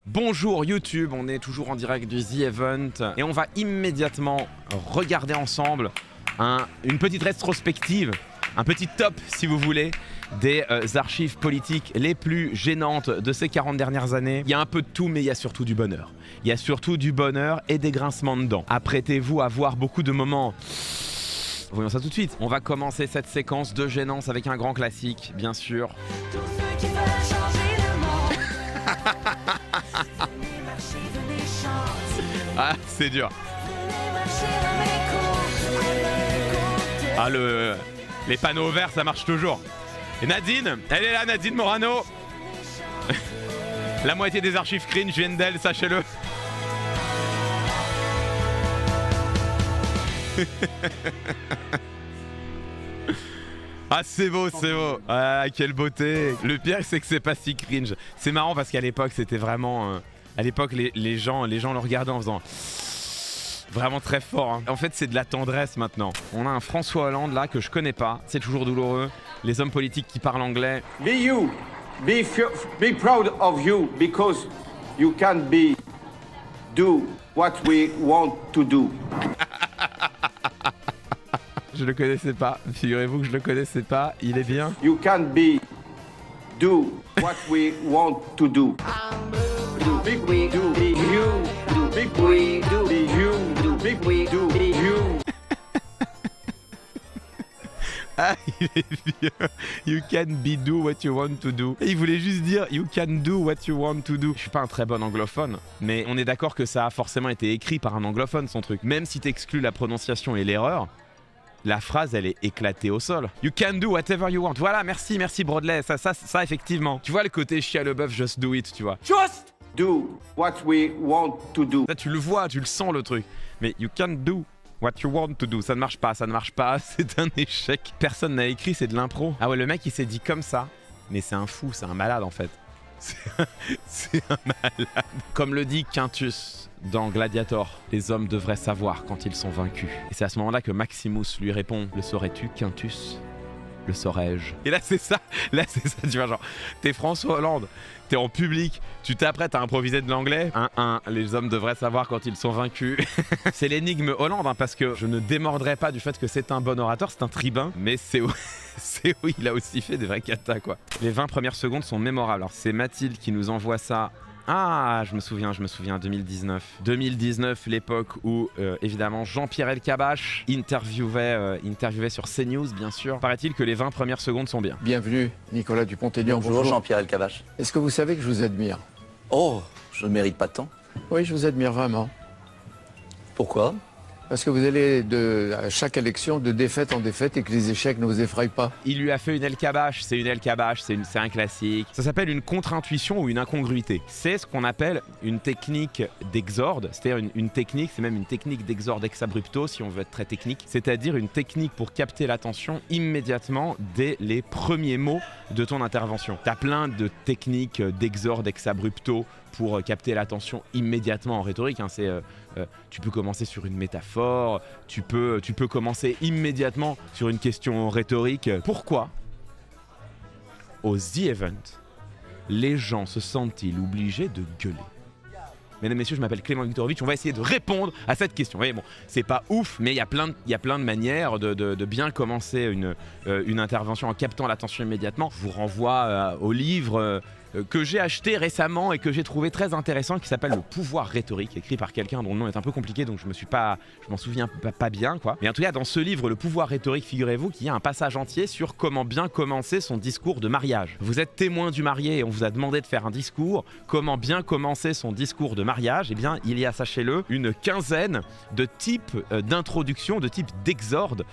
Bonjour YouTube, on est toujours en direct du The Event et on va immédiatement regarder ensemble une petite rétrospective, un petit top si vous voulez, des archives politiques les plus gênantes de ces 40 dernières années. Il y a un peu de tout mais il y a surtout du bonheur. Il y a surtout du bonheur et des grincements de dents. Apprêtez-vous à voir beaucoup de moments... Voyons ça tout de suite. On va commencer cette séquence de gênance avec un grand classique, bien sûr. Ah, c'est dur. Ah, les panneaux verts, ça marche toujours. Et Nadine, elle est là, Nadine Morano. La moitié des archives cringe viennent d'elle, sachez-le. Ah, c'est beau, c'est beau. Ah, quelle beauté. Le pire, c'est que c'est pas si cringe. C'est marrant parce qu'à l'époque, c'était vraiment... à l'époque, les gens le regardaient en faisant... Vraiment très fort. Hein. En fait, c'est de la tendresse maintenant. On a un François Hollande là que je connais pas. C'est toujours douloureux. Les hommes politiques qui parlent anglais. Be you. Be proud of you because you can do what we want to do. Je le connaissais pas. Figurez-vous que je le connaissais pas. Il est bien. You can do what we want to do. Big we do, big you do, big we do, big you do, big we do, big you. Ah, il est vieux. You can do what you want to do. Et il voulait juste dire you can do what you want to do. Je suis pas un très bon anglophone, mais on est d'accord que ça a forcément été écrit par un anglophone son truc. Même si t'exclus la prononciation et l'erreur, la phrase elle est éclatée au sol. You can do whatever you want. Voilà, merci Broadley. Ça effectivement. Tu vois le côté Shia LaBeouf, just do it, tu vois. Just do what we want to do. Là, tu le vois, tu le sens le truc. Mais you can do what you want to do. Ça ne marche pas, c'est un échec. Personne n'a écrit, c'est de l'impro. Ah ouais, le mec il s'est dit comme ça. Mais c'est un fou, c'est un malade en fait. C'est un malade. Comme le dit Quintus dans Gladiator, les hommes devraient savoir quand ils sont vaincus. Et c'est à ce moment-là que Maximus lui répond: le saurais-tu, Quintus? Le saurais-je? Et là c'est ça, tu vois, genre, t'es François Hollande, t'es en public, tu t'apprêtes à improviser de l'anglais. Les hommes devraient savoir quand ils sont vaincus. C'est l'énigme Hollande, hein, parce que je ne démordrai pas du fait que c'est un bon orateur, c'est un tribun, mais c'est où il a aussi fait des vrais katas, quoi. Les 20 premières secondes sont mémorables. Alors c'est Mathilde qui nous envoie ça. Ah, je me souviens, 2019. 2019, l'époque où, évidemment, Jean-Pierre Elkabbach interviewait sur CNews, bien sûr. Paraît-il que les 20 premières secondes sont bien. Bienvenue, Nicolas Dupont-Aignan. Bonjour Jean-Pierre Elkabbach. Est-ce que vous savez que je vous admire? Oh, je ne mérite pas tant. Oui, je vous admire vraiment. Pourquoi? Parce que vous allez à chaque élection de défaite en défaite et que les échecs ne vous effraient pas. Il lui a fait une Elkabbach, c'est une Elkabbach, c'est un classique. Ça s'appelle une contre-intuition ou une incongruité. C'est ce qu'on appelle une technique d'exorde, c'est-à-dire une technique, c'est même une technique d'exorde ex abrupto si on veut être très technique, c'est-à-dire une technique pour capter l'attention immédiatement dès les premiers mots de ton intervention. T'as plein de techniques d'exorde ex abrupto pour capter l'attention immédiatement en rhétorique, hein. Tu peux commencer sur une métaphore, tu peux commencer immédiatement sur une question rhétorique. Pourquoi, au The Event, les gens se sentent-ils obligés de gueuler? Mesdames, messieurs, je m'appelle Clément Viktorovitch, on va essayer de répondre à cette question. Vous voyez, bon, c'est pas ouf, mais il y a plein de manières de bien commencer une intervention en captant l'attention immédiatement. Je vous renvoie au livre que j'ai acheté récemment et que j'ai trouvé très intéressant, qui s'appelle Le pouvoir rhétorique, écrit par quelqu'un dont le nom est un peu compliqué, donc je m'en souviens pas bien, quoi. Mais en tout cas, dans ce livre, Le pouvoir rhétorique, figurez-vous qu'il y a un passage entier sur comment bien commencer son discours de mariage. Vous êtes témoin du marié et on vous a demandé de faire un discours. Comment bien commencer son discours de mariage? Eh bien, il y a, sachez-le, une quinzaine de types d'introduction, de types d'exordes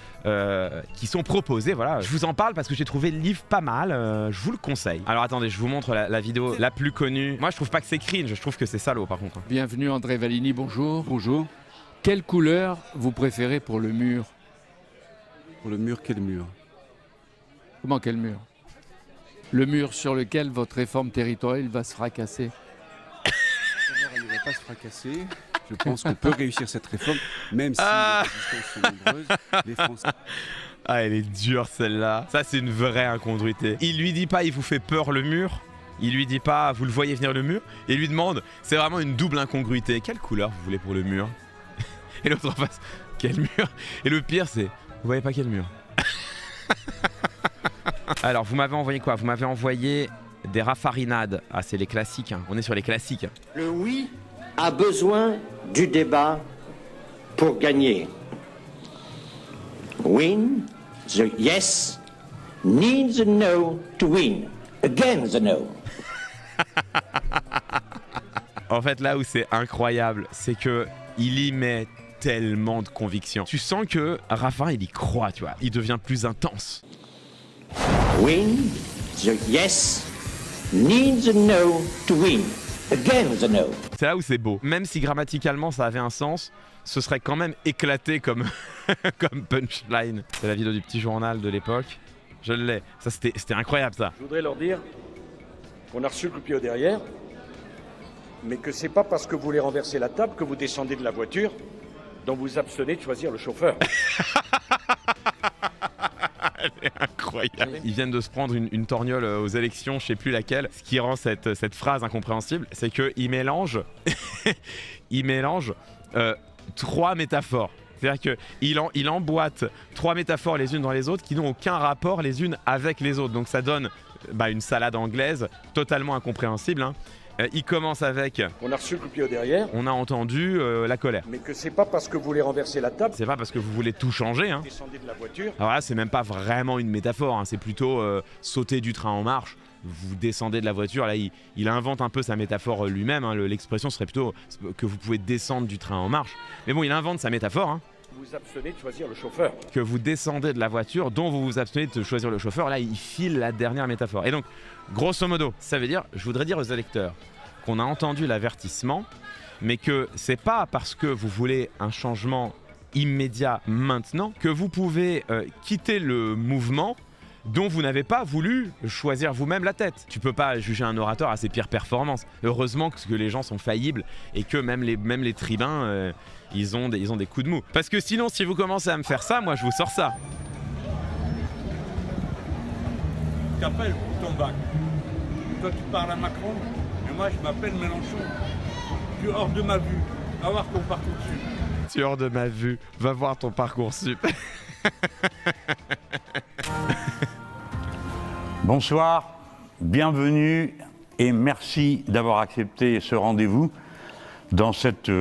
qui sont proposés. Voilà, je vous en parle parce que j'ai trouvé le livre pas mal. Je vous le conseille. Alors attendez, je vous montre la vidéo la plus connue. Moi, je trouve pas que c'est cringe, je trouve que c'est salaud par contre. Bienvenue André Valigny, bonjour. Bonjour. Quelle couleur vous préférez pour le mur? Pour le mur, quel mur? Comment quel mur? Le mur sur lequel votre réforme territoriale va se fracasser. Elle ne va pas se fracasser. Je pense qu'on peut réussir cette réforme, même si les résistances sont nombreuses. Les Français... Ah, elle est dure celle-là. Ça, c'est une vraie incongruité. Il lui dit pas, il vous fait peur le mur. Il lui dit pas vous le voyez venir le mur, et il lui demande, c'est vraiment une double incongruité, quelle couleur vous voulez pour le mur? Et l'autre en face, quel mur? Et le pire c'est, vous voyez pas quel mur? Alors vous m'avez envoyé quoi? Vous m'avez envoyé des raffarinades. Ah c'est les classiques, hein. On est sur les classiques. Le oui a besoin du débat pour gagner. Win, the yes needs a no to win. Again the no. En fait là où c'est incroyable, c'est que il y met tellement de conviction. Tu sens que Raffarin il y croit, tu vois. Il devient plus intense. Win, the yes needs a no to win. Again the no. C'est là où c'est beau. Même si grammaticalement ça avait un sens, ce serait quand même éclaté comme, comme punchline. C'est la vidéo du petit journal de l'époque. Je l'ai. Ça c'était incroyable ça. Je voudrais leur dire qu'on a reçu le coup de pied au derrière, mais que c'est pas parce que vous voulez renverser la table que vous descendez de la voiture, dont vous abstenez de choisir le chauffeur. Incroyable. Ils viennent de se prendre une torgnole aux élections, je sais plus laquelle. Ce qui rend cette phrase incompréhensible, c'est qu'ils mélangent, ils mélangent 3 métaphores. C'est-à-dire qu'il emboîte 3 métaphores les unes dans les autres qui n'ont aucun rapport les unes avec les autres. Donc ça donne une salade anglaise totalement incompréhensible, hein. Il commence avec On a reçu le coup de pied au derrière, on a entendu la colère. mais que c'est pas parce que vous voulez renverser la table C'est pas parce que vous voulez tout changer, hein. que vous descendez de la voiture. Alors là, c'est même pas vraiment une métaphore, hein. C'est plutôt sauter du train en marche. Vous descendez de la voiture, là il invente un peu sa métaphore lui-même, hein. L'expression serait plutôt que vous pouvez descendre du train en marche. Mais bon, il invente sa métaphore, hein. Vous abstenez de choisir le chauffeur. Que vous descendez de la voiture, dont vous vous abstenez de choisir le chauffeur. Là, il file la dernière métaphore. Et donc, grosso modo, ça veut dire, je voudrais dire aux électeurs qu'on a entendu l'avertissement, mais que c'est pas parce que vous voulez un changement immédiat maintenant que vous pouvez quitter le mouvement dont vous n'avez pas voulu choisir vous-même la tête. Tu peux pas juger un orateur à ses pires performances. Heureusement que les gens sont faillibles et que même les tribuns, ils ont des coups de mou. Parce que sinon, si vous commencez à me faire ça, moi je vous sors ça. T'appelles pour ton bac. Toi tu parles à Macron, et moi je m'appelle Mélenchon. Tu es hors de ma vue. Va voir ton Parcoursup. Tu es hors de ma vue. Va voir ton Parcoursup. Bonsoir, bienvenue et merci d'avoir accepté ce rendez-vous dans cette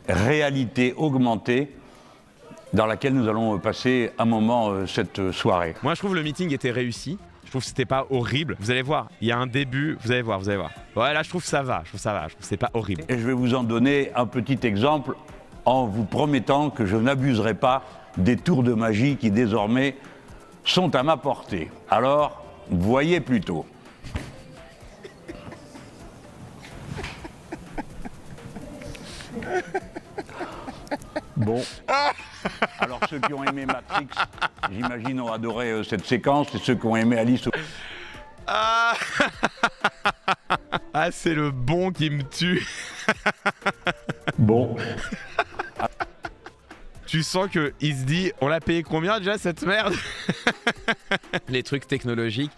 réalité augmentée dans laquelle nous allons passer un moment cette soirée. Moi je trouve le meeting était réussi. Je trouve que c'était pas horrible. Vous allez voir, il y a un début, vous allez voir. Ouais, là je trouve que ça va, je trouve que c'est pas horrible. Et je vais vous en donner un petit exemple en vous promettant que je n'abuserai pas des tours de magie qui désormais sont à ma portée. Alors, voyez plutôt. Bon. Alors ceux qui ont aimé Matrix, j'imagine, ont adoré cette séquence, et ceux qui ont aimé Alice... Ah, ah c'est le bon qui me tue. Bon. Tu sens qu'il se dit, on l'a payé combien déjà cette merde? Les trucs technologiques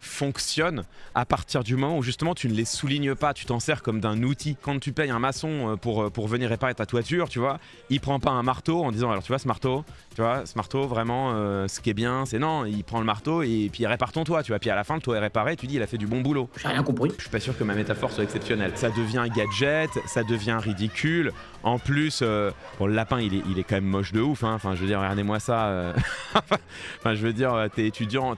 fonctionnent à partir du moment où justement tu ne les soulignes pas, tu t'en sers comme d'un outil. Quand tu payes un maçon pour venir réparer ta toiture, tu vois, il prend pas un marteau en disant alors tu vois ce marteau vraiment ce qui est bien c'est non, il prend le marteau et puis il répare ton toit, tu vois, puis à la fin le toit est réparé, tu dis il a fait du bon boulot. J'ai rien compris. Je suis pas sûr que ma métaphore soit exceptionnelle. Ça devient un gadget, ça devient ridicule. En plus, bon, le lapin il est quand même moche de ouf, hein. Enfin je veux dire regardez-moi ça. Enfin je veux dire t'es étudiant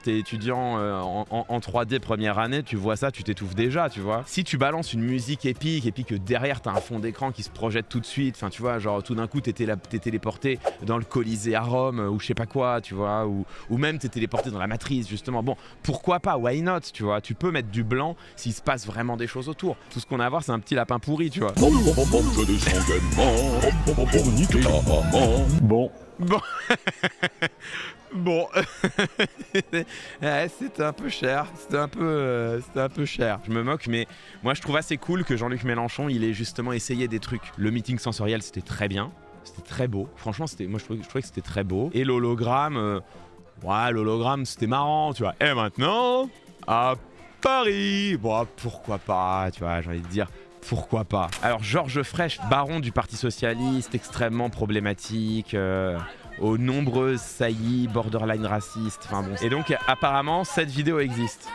en 3D première année, tu vois ça, tu t'étouffes déjà, tu vois. Si tu balances une musique épique et puis que derrière t'as un fond d'écran qui se projette tout de suite, enfin tu vois, genre tout d'un coup t'es téléporté dans le Colisée à Rome ou je sais pas quoi, tu vois, ou même t'es téléporté dans la Matrice justement. Bon, pourquoi pas, why not, tu vois. Tu peux mettre du blanc s'il se passe vraiment des choses autour. Tout ce qu'on a à voir c'est un petit lapin pourri, tu vois. Bon. Bon, ouais, c'était un peu cher, c'était un peu cher. Je me moque, mais moi je trouve assez cool que Jean-Luc Mélenchon, il ait justement essayé des trucs. Le meeting sensoriel, c'était très bien, c'était très beau. Franchement, moi je trouvais que c'était très beau. Et l'hologramme, ouais, l'hologramme, c'était marrant, tu vois. Et maintenant, hop, Paris. Bon, pourquoi pas, tu vois, j'ai envie de dire. Pourquoi pas. Alors Georges Frêche, baron du Parti Socialiste, extrêmement problématique, aux nombreuses saillies, borderline racistes, enfin bon. Et donc apparemment cette vidéo existe.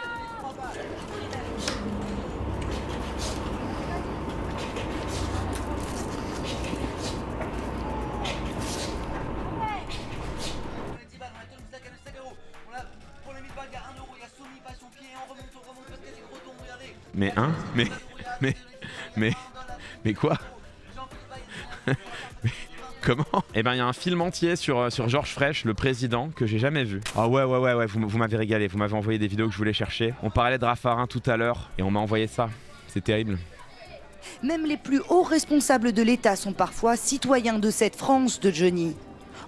Mais hein? Mais quoi? Mais comment? Eh ben il y a un film entier sur Georges Frêche, le président, que j'ai jamais vu. Ah ouais, vous m'avez régalé, vous m'avez envoyé des vidéos que je voulais chercher. On parlait de Raffarin tout à l'heure et on m'a envoyé ça. C'est terrible. Même les plus hauts responsables de l'État sont parfois citoyens de cette France de Johnny.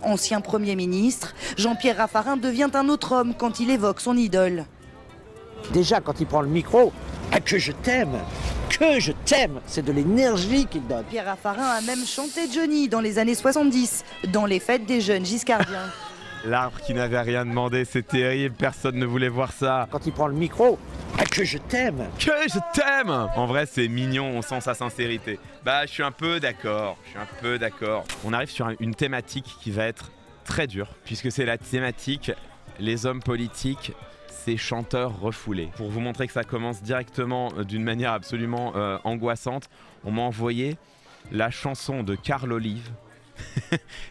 Ancien Premier ministre, Jean-Pierre Raffarin devient un autre homme quand il évoque son idole. Déjà, quand il prend le micro, ah, que je t'aime, c'est de l'énergie qu'il donne. Pierre Raffarin a même chanté Johnny dans les années 70, dans les fêtes des jeunes giscardiens. L'arbre qui n'avait rien demandé, c'est terrible, personne ne voulait voir ça. Quand il prend le micro, ah, que je t'aime. Que je t'aime. En vrai, c'est mignon, on sent sa sincérité. Bah, je suis un peu d'accord, On arrive sur une thématique qui va être très dure, puisque c'est la thématique les hommes politiques, ces chanteurs refoulés. Pour vous montrer que ça commence directement d'une manière absolument angoissante, on m'a envoyé la chanson de Carl Olive,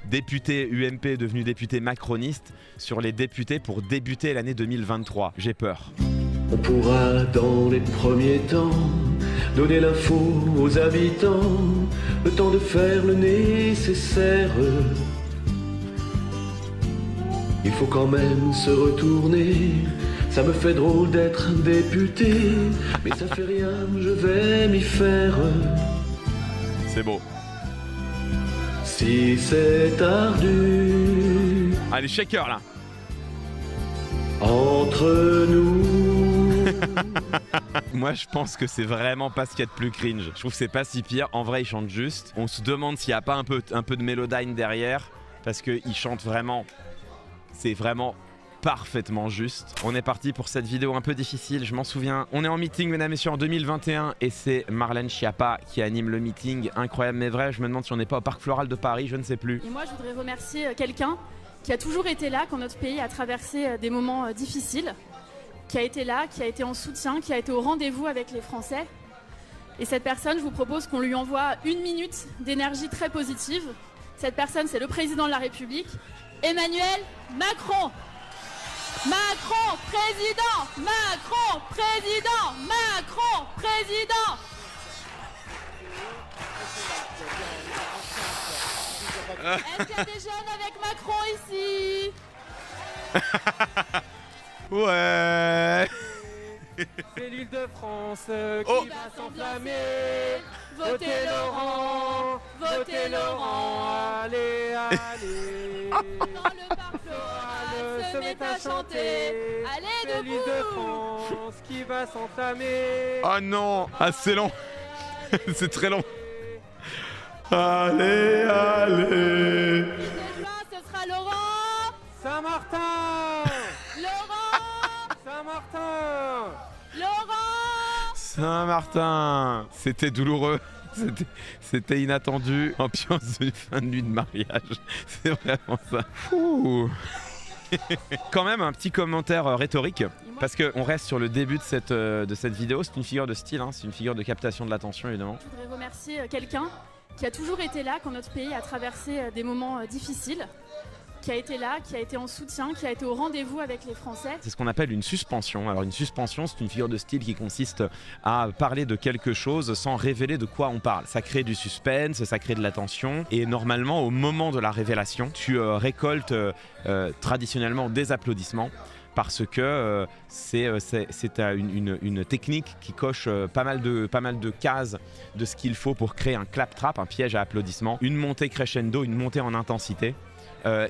député UMP devenu député macroniste, sur les députés pour débuter l'année 2023. J'ai peur. On pourra dans les premiers temps donner l'info aux habitants, le temps de faire le nécessaire. Il faut quand même se retourner, ça me fait drôle d'être député, mais ça fait rien, je vais m'y faire. C'est beau. Si c'est ardu. Allez, shaker là. Entre nous. Moi je pense que c'est vraiment pas ce qu'il y a de plus cringe. Je trouve que c'est pas si pire. En vrai, il chante juste. On se demande s'il n'y a pas un peu de Melodyne derrière, parce qu'il chante vraiment. C'est vraiment parfaitement juste. On est parti pour cette vidéo un peu difficile, je m'en souviens. On est en meeting, mesdames et messieurs, en 2021 et c'est Marlène Schiappa qui anime le meeting. Incroyable mais vrai, je me demande si on n'est pas au Parc Floral de Paris, je ne sais plus. Et moi, je voudrais remercier quelqu'un qui a toujours été là quand notre pays a traversé des moments difficiles, qui a été là, qui a été en soutien, qui a été au rendez-vous avec les Français. Et cette personne, je vous propose qu'on lui envoie 1 minute d'énergie très positive. Cette personne, c'est le président de la République, Emmanuel Macron. Macron, président! Macron, président! Macron, président! Est-ce qu'il y a des jeunes avec Macron ici? Ouais. C'est l'île de France qui va s'enflammer. Votez Laurent, votez Laurent, allez, allez. Dans le parc floral se met à chanter. Allez debout. C'est l'île de France qui va s'enflammer. Oh non, ah c'est long. C'est très long. Allez, allez. Ce sera Laurent. Saint-Martin. Laurent. Saint-Martin. Laurent. Saint-Martin. C'était douloureux. C'était inattendu. Ambiance de fin de nuit de mariage. C'est vraiment ça. Ouh. Quand même un petit commentaire rhétorique, parce qu'on reste sur le début de cette vidéo. C'est une figure de style, hein, c'est une figure de captation de l'attention évidemment. Je voudrais remercier quelqu'un qui a toujours été là quand notre pays a traversé des moments difficiles, qui a été là, qui a été en soutien, qui a été au rendez-vous avec les Français. C'est ce qu'on appelle une suspension. Alors une suspension, c'est une figure de style qui consiste à parler de quelque chose sans révéler de quoi on parle. Ça crée du suspense, ça crée de l'attention, et normalement au moment de la révélation, tu récoltes traditionnellement des applaudissements, parce que c'est une technique qui coche pas mal de cases de ce qu'il faut pour créer un clap-trap, un piège à applaudissements, une montée crescendo, une montée en intensité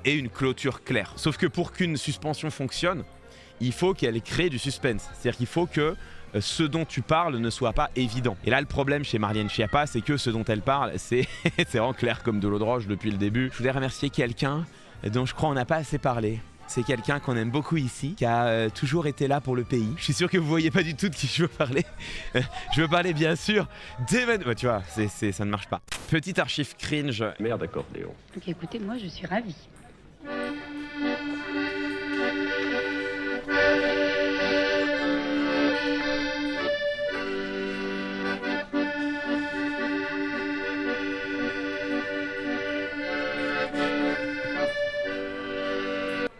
et une clôture claire. Sauf que pour qu'une suspension fonctionne, il faut qu'elle crée du suspense. C'est-à-dire qu'il faut que ce dont tu parles ne soit pas évident. Et là, le problème chez Marlène Schiappa, c'est que ce dont elle parle, c'est vraiment clair comme de l'eau de roche depuis le début. Je voulais remercier quelqu'un dont je crois on n'a pas assez parlé. c'est quelqu'un qu'on aime beaucoup ici, qui a toujours été là pour le pays. Je suis sûr que vous voyez pas du tout de qui je veux parler. Je veux parler bien sûr d'Emmanuel. Tu vois, ça ne marche pas. Petite archive cringe. Merde d'accordéon. Donc écoutez, moi je suis ravie.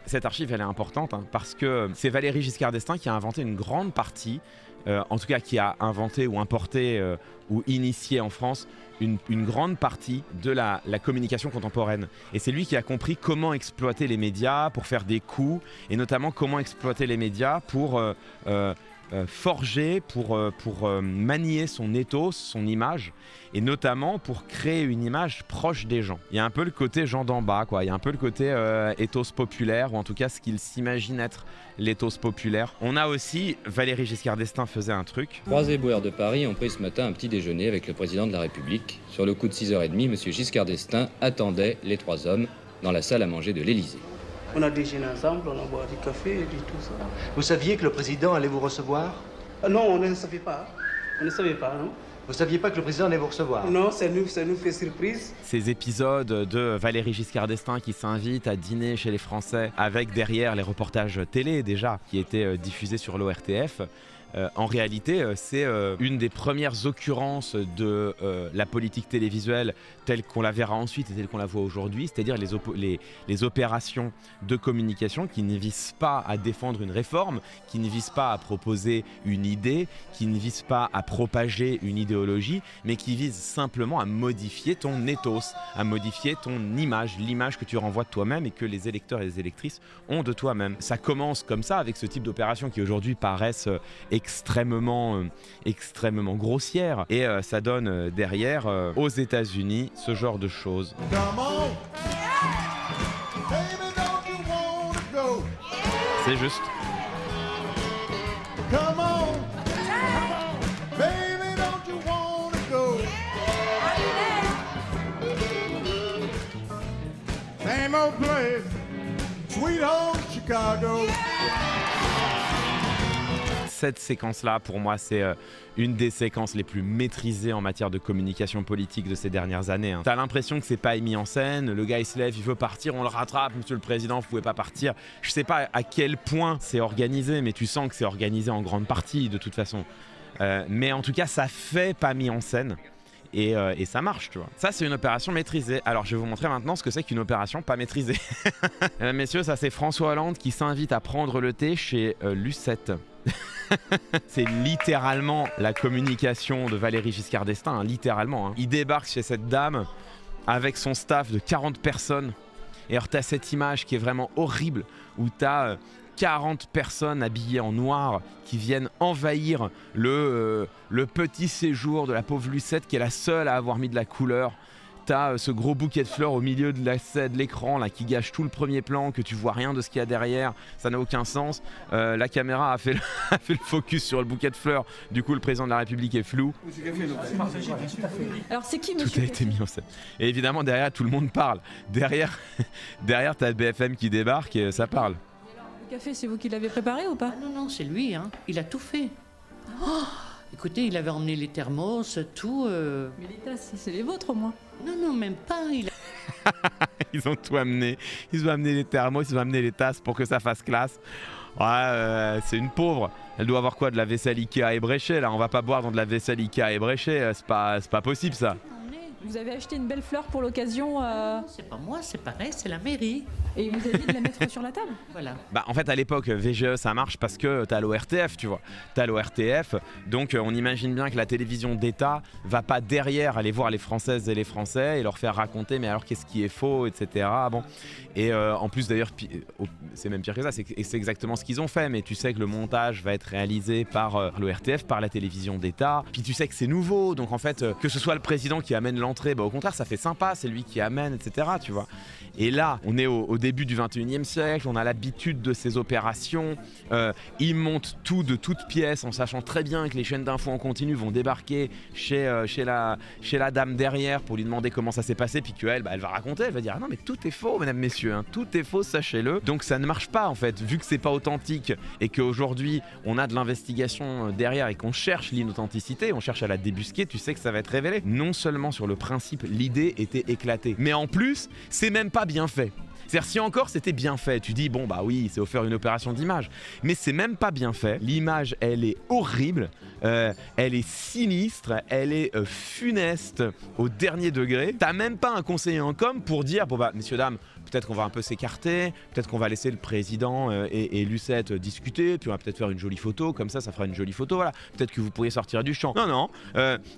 Cette archive, elle est importante parce que c'est Valéry Giscard d'Estaing qui a inventé une grande partie, en tout cas qui a inventé ou importé ou initié en France une grande partie de la communication contemporaine. Et c'est lui qui a compris comment exploiter les médias pour faire des coups, et notamment comment exploiter les médias pour forger, pour manier son ethos, son image, et notamment pour créer une image proche des gens. Il y a un peu le côté Jean d'en bas, quoi. Il y a un peu le côté ethos populaire, ou en tout cas ce qu'il s'imagine être l'ethos populaire. On a aussi, Valéry Giscard d'Estaing faisait un truc. Trois éboueurs de Paris ont pris ce matin un petit déjeuner avec le président de la République. Sur le coup de 6h30, M. Giscard d'Estaing attendait les trois hommes dans la salle à manger de l'Élysée. On a déjeuné ensemble, on a boire du café et tout ça. Vous saviez que le président allait vous recevoir? Non, on ne savait pas. On ne savait pas, non? Vous saviez pas que le président allait vous recevoir? Non, ça nous fait surprise. Ces épisodes de Valéry Giscard d'Estaing qui s'invite à dîner chez les Français avec derrière les reportages télé déjà qui étaient diffusés sur l'ORTF. En réalité, c'est une des premières occurrences de la politique télévisuelle telle qu'on la verra ensuite et telle qu'on la voit aujourd'hui, c'est-à-dire les opérations de communication qui ne visent pas à défendre une réforme, qui ne visent pas à proposer une idée, qui ne visent pas à propager une idéologie, mais qui visent simplement à modifier ton ethos, à modifier ton image, l'image que tu renvoies de toi-même et que les électeurs et les électrices ont de toi-même. Ça commence comme ça avec ce type d'opérations qui aujourd'hui paraissent extrêmement grossière, et ça donne derrière aux États-Unis ce genre de choses. C'est juste. Same old place, sweet home Chicago. Cette séquence-là, pour moi, c'est une des séquences les plus maîtrisées en matière de communication politique de ces dernières années. T'as l'impression que c'est pas mis en scène, le gars il se lève, il veut partir, on le rattrape, monsieur le président, vous pouvez pas partir. Je sais pas à quel point c'est organisé, mais tu sens que c'est organisé en grande partie de toute façon. Mais en tout cas, ça fait pas mis en scène. Et ça marche, tu vois. Ça, c'est une opération maîtrisée. Alors, je vais vous montrer maintenant ce que c'est qu'une opération pas maîtrisée. Messieurs, ça, c'est François Hollande qui s'invite à prendre le thé chez Lucette. C'est littéralement la communication de Valéry Giscard d'Estaing, littéralement. Il débarque chez cette dame avec son staff de 40 personnes. Et alors, t'as cette image qui est vraiment horrible, où t'as 40 personnes habillées en noir qui viennent envahir le petit séjour de la pauvre Lucette qui est la seule à avoir mis de la couleur. T'as ce gros bouquet de fleurs au milieu de l'écran là, qui gâche tout le premier plan, que tu vois rien de ce qu'il y a derrière, ça n'a aucun sens. La caméra a fait le focus sur le bouquet de fleurs, du coup le président de la République est flou. Alors c'est qui Tout monsieur a été mis en scène. Et évidemment derrière tout le monde parle. Derrière t'as BFM qui débarque et ça parle. Le café, c'est vous qui l'avez préparé ou pas? Non, non, c'est lui, hein. Il a tout fait. Oh, écoutez, il avait emmené les thermos, tout. Mais les tasses, c'est les vôtres au moins. Non, non, même pas. Ils ont tout amené. Ils ont amené les thermos, ils ont amené les tasses pour que ça fasse classe. Ouais, c'est une pauvre. Elle doit avoir quoi, de la vaisselle Ikea ébréchée là? On va pas boire dans de la vaisselle Ikea ébréchée, c'est pas possible ça. Vous avez acheté une belle fleur pour l'occasion C'est pas moi, c'est pareil, c'est la mairie. Et il vous a dit de la mettre sur la table? Voilà. Bah en fait à l'époque VGE ça marche parce que t'as l'ORTF, tu vois. T'as l'ORTF, donc on imagine bien que la télévision d'État va pas derrière aller voir les Françaises et les Français et leur faire raconter mais alors qu'est-ce qui est faux, etc. Bon. Et en plus d'ailleurs c'est même pire que ça, c'est exactement ce qu'ils ont fait, mais tu sais que le montage va être réalisé par l'ORTF, par la télévision d'État, puis tu sais que c'est nouveau, donc en fait que ce soit le président qui amène l'entrée. Bah, au contraire, ça fait sympa, c'est lui qui amène, etc. Tu vois. Et là, on est au début du 21e siècle, on a l'habitude de ces opérations. Ils montent tout de toutes pièces en sachant très bien que les chaînes d'infos en continu vont débarquer chez la dame derrière pour lui demander comment ça s'est passé, puis qu'elle elle va raconter, elle va dire ah non mais tout est faux mesdames, messieurs, hein, tout est faux, sachez-le. Donc ça ne marche pas en fait, vu que c'est pas authentique et qu'aujourd'hui on a de l'investigation derrière et qu'on cherche l'inauthenticité, on cherche à la débusquer, tu sais que ça va être révélé. Non seulement sur le principe, l'idée était éclatée, mais en plus, c'est même pas bien fait. C'est-à-dire si encore c'était bien fait, tu dis bon bah oui c'est offert une opération d'image, mais c'est même pas bien fait, l'image elle est horrible, elle est sinistre, elle est funeste au dernier degré, t'as même pas un conseiller en com pour dire bon bah messieurs dames, peut-être qu'on va un peu s'écarter, peut-être qu'on va laisser le président et Lucette discuter, puis on va peut-être faire une jolie photo, comme ça fera une jolie photo, voilà, peut-être que vous pourriez sortir du champ. Non,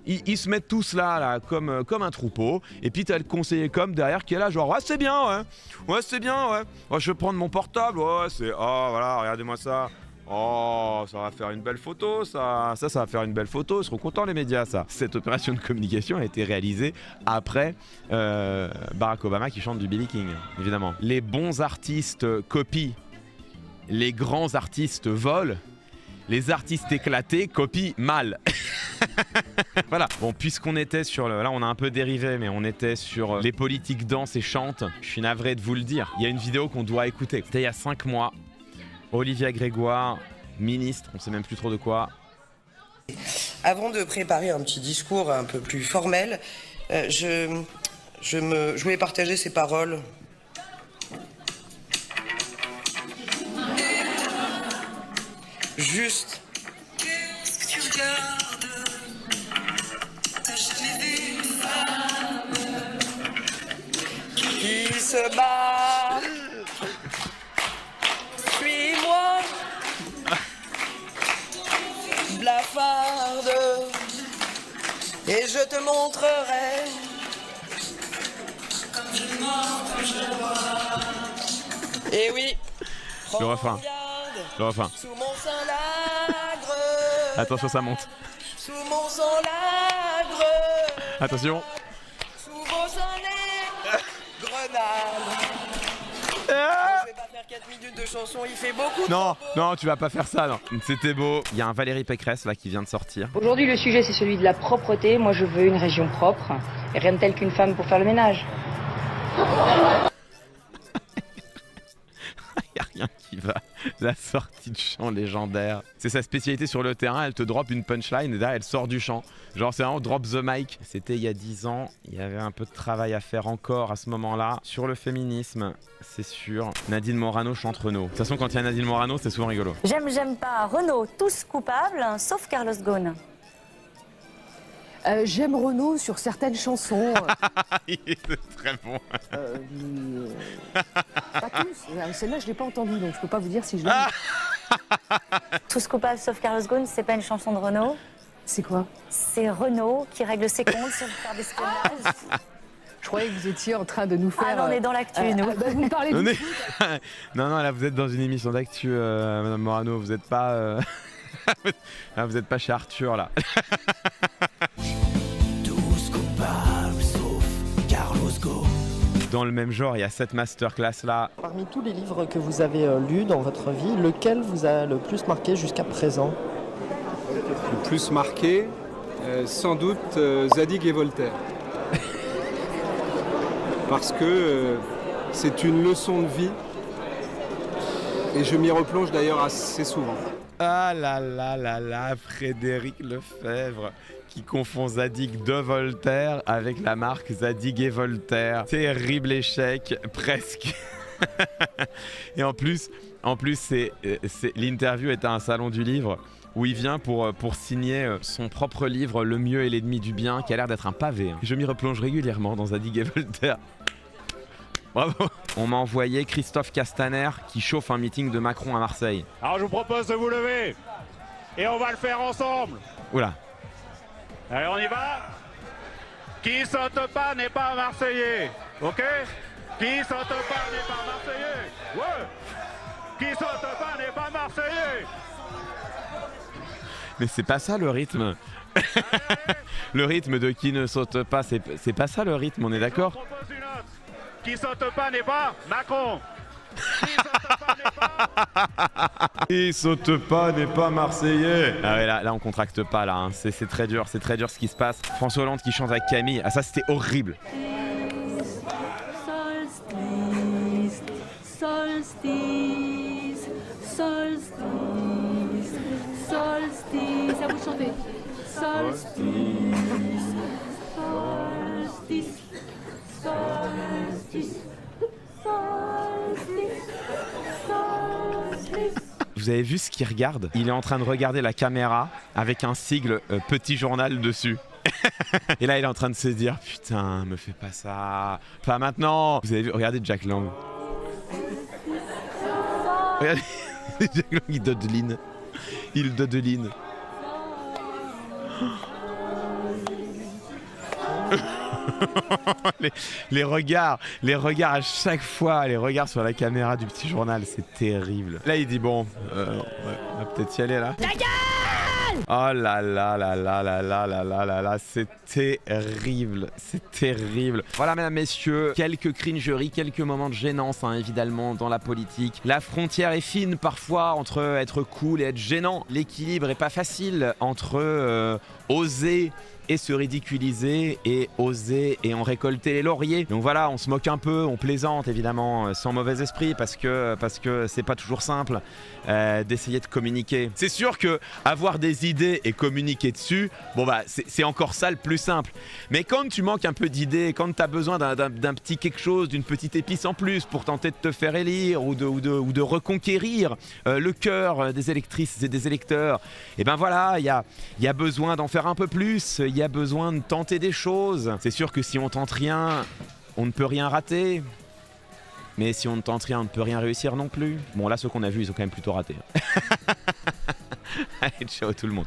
ils se mettent tous là comme un troupeau, et puis t'as le conseiller com derrière qui est là genre ouais c'est bien, ouais c'est bien, ouais, je vais prendre mon portable, ouais c'est, oh voilà, regardez-moi ça. Oh, ça va faire une belle photo, ça va faire une belle photo, ils seront contents les médias, ça. Cette opération de communication a été réalisée après Barack Obama qui chante du B.B. King, évidemment. Les bons artistes copient, les grands artistes volent, les artistes éclatés copient mal. Voilà. Bon, puisqu'on était sur là on a un peu dérivé, mais on était sur les politiques dansent et chantent, je suis navré de vous le dire. Il y a une vidéo qu'on doit écouter, c'était il y a 5 mois. Olivia Grégoire, ministre, on sait même plus trop de quoi. Avant de préparer un petit discours un peu plus formel, je voulais partager ces paroles. Juste. Qu'est-ce que tu regardes? T'as jamais vu une femme qui se bat? Suis-moi, blafarde, et je te montrerai comme je montre, je vois. Et oui, le refrain. Le refrain. Sous mon sein l'agre. Attention, ça monte. Sous mon sang l'agre. Attention. Sous vos seins les grenades. Je vais pas faire 4 minutes de chanson, il fait beaucoup. Non, tu vas pas faire ça, non. C'était beau. Il y a un Valérie Pécresse là qui vient de sortir. Aujourd'hui, le sujet c'est celui de la propreté. Moi, je veux une région propre. Et rien de tel qu'une femme pour faire le ménage. Il y a rien qui va. La sortie de chant légendaire. C'est sa spécialité sur le terrain, elle te drop une punchline et là elle sort du champ. Genre c'est vraiment drop the mic. C'était il y a 10 ans, il y avait un peu de travail à faire encore à ce moment-là. Sur le féminisme, c'est sûr. Nadine Morano chante Renaud. De toute façon quand il y a Nadine Morano, c'est souvent rigolo. J'aime pas. Renaud, tous coupables, sauf Carlos Ghosn. J'aime Renaud sur certaines chansons. Il est très bon. Pas tous. Celle-là, je ne l'ai pas entendue, donc je ne peux pas vous dire si je l'aime. Tous coupables, sauf Carlos Ghosn, c'est pas une chanson de Renaud. C'est quoi? C'est Renaud qui règle ses comptes sur l'affaire d'espionnage. Je croyais que vous étiez en train de nous faire... Ah non, on est dans l'actu, nous. Vous me parlez du foot. Non, là vous êtes dans une émission d'actu, Madame Morano, vous n'êtes pas... Ah, vous n'êtes pas chez Arthur là. Tous coupables sauf Carlos Ghosn. Dans le même genre, il y a cette masterclass là. Parmi tous les livres que vous avez lus dans votre vie, lequel vous a le plus marqué jusqu'à présent? Le plus marqué, sans doute Zadig et Voltaire. Parce que c'est une leçon de vie et je m'y replonge d'ailleurs assez souvent. Ah là, Frédéric Lefebvre qui confond Zadig de Voltaire avec la marque Zadig et Voltaire. Terrible échec, presque. Et en plus l'interview est à un salon du livre où il vient pour signer son propre livre Le mieux est l'ennemi du bien, qui a l'air d'être un pavé. Je m'y replonge régulièrement dans Zadig et Voltaire. Bravo. On m'a envoyé Christophe Castaner qui chauffe un meeting de Macron à Marseille. Alors je vous propose de vous lever et on va le faire ensemble. Oula. Allez, on y va. Qui saute pas n'est pas Marseillais, ok? Qui saute pas n'est pas Marseillais. Ouais. Qui saute pas n'est pas Marseillais. Mais c'est pas ça le rythme. Le rythme de qui ne saute pas, c'est pas ça le rythme, on est d'accord? Qui saute pas n'est pas Macron. Qui saute pas n'est pas marseillais. Ah ouais, là on contracte pas là, hein. C'est très dur ce qui se passe. François Hollande qui chante avec Camille, ah ça c'était horrible. Solstice, solstice, solstice, solstice. À vous de chanter. Solstice, solstice, solstice, solstice, solstice. Vous avez vu ce qu'il regarde? Il est en train de regarder la caméra avec un sigle Petit Journal dessus. Et là il est en train de se dire putain, me fais pas ça, pas maintenant. Vous avez vu, regardez Jack Lang. Regardez, Jack Lang il dodeline. Il dodeline. les regards à chaque fois, les regards sur la caméra du Petit Journal, c'est terrible. Là il dit bon, on va peut-être y aller là. Ta gueule! Oh là là là là là là là là là là, c'est terrible, c'est terrible. Voilà mesdames, messieurs, quelques cringeries, quelques moments de gênance hein, évidemment dans la politique. La frontière est fine parfois entre être cool et être gênant. L'équilibre est pas facile entre oser et se ridiculiser et oser et en récolter les lauriers. Donc voilà, on se moque un peu, on plaisante évidemment sans mauvais esprit parce que c'est pas toujours simple d'essayer de communiquer. C'est sûr que avoir des idées et communiquer dessus, bon bah c'est encore ça le plus simple. Mais quand tu manques un peu d'idées, quand tu as besoin d'un petit quelque chose, d'une petite épice en plus pour tenter de te faire élire ou de reconquérir le cœur des électrices et des électeurs, et ben voilà, il y a besoin d'en faire un peu plus, il y a besoin de tenter des choses. C'est sûr que si on tente rien, on ne peut rien rater. Mais si on ne tente rien, on ne peut rien réussir non plus. Bon là, ceux qu'on a vus, ils ont quand même plutôt raté. Allez, ciao tout le monde.